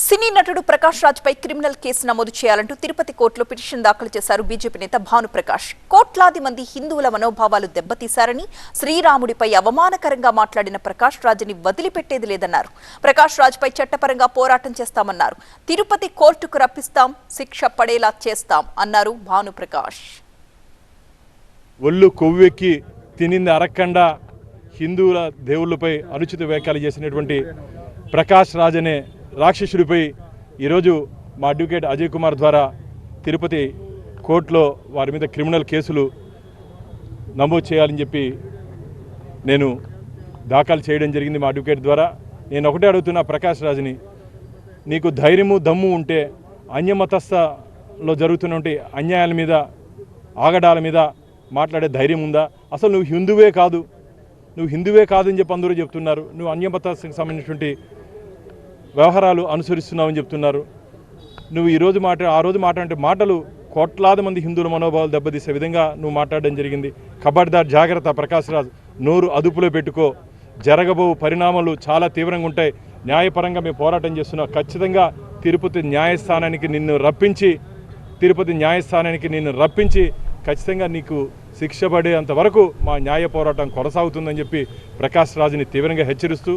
సినీ నటుడు ప్రకాష్ రాజ్ పై criminal case నమోదు చేయాలంటూ తిరుపతి కోర్టులో పిటిషన్ దాఖలు చేశారు బీజేపీ నేత భానుప్రకాష్. కోట్లాది మంది హిందువుల మనోభావాలు దెబ్బతీశారని, శ్రీరాముడిపై అవమానకరంగా మాట్లాడిన ప్రకాష్ రాజ్ని వదిలిపెట్టేది లేదన్నారు. ప్రకాష్ రాజ్ పై చట్టపరంగా పోరాటం చేస్తామన్నారు. తిరుపతి కోర్టుకు రప్పిస్తాం, శిక్ష పడేలా చేస్తాం అన్నారు భానుప్రకాష్. ఒళ్ళు కొవ్వెక్కి తినింది అరక్కండా హిందువుల దేవుళ్ళపై అనుచిత వ్యాఖ్యలు చేసినటువంటి ప్రకాష్ రాజ్ అనే రాక్షసుడిపై ఈరోజు మా అడ్వకేట్ అజయ్ కుమార్ ద్వారా తిరుపతి కోర్టులో వారి మీద క్రిమినల్ కేసులు నమోదు చేయాలని చెప్పి నేను దాఖలు చేయడం జరిగింది. మా అడ్వకేట్ ద్వారా నేను ఒకటే అడుగుతున్నా, ప్రకాష్ రాజ్ని, నీకు ధైర్యము దమ్ము ఉంటే అన్యమతస్థలో జరుగుతున్నటువంటి అన్యాయాల మీద, ఆగడాల మీద మాట్లాడే ధైర్యం ఉందా? అసలు నువ్వు హిందువే కాదు అని చెప్పి అందరూ చెప్తున్నారు. నువ్వు అన్యమతస్థకు సంబంధించినటువంటి వ్యవహారాలు అనుసరిస్తున్నావని చెప్తున్నారు. నువ్వు ఈరోజు ఆ రోజు మాట్లాడే మాటలు కోట్లాది మంది హిందువుల మనోభావాలు దెబ్బతీసే విధంగా నువ్వు మాట్లాడడం జరిగింది. ఖబర్దార్, జాగ్రత్త ప్రకాష్ రాజ్, నోరు అదుపులో పెట్టుకో. జరగబో పరిణామాలు చాలా తీవ్రంగా ఉంటాయి. న్యాయపరంగా మేము పోరాటం చేస్తున్నాం. ఖచ్చితంగా తిరుపతి న్యాయస్థానానికి నిన్ను రప్పించి ఖచ్చితంగా నీకు శిక్ష పడేంత వరకు మా న్యాయ పోరాటం కొనసాగుతుందని చెప్పి ప్రకాష్ రాజ్ని తీవ్రంగా హెచ్చరిస్తూ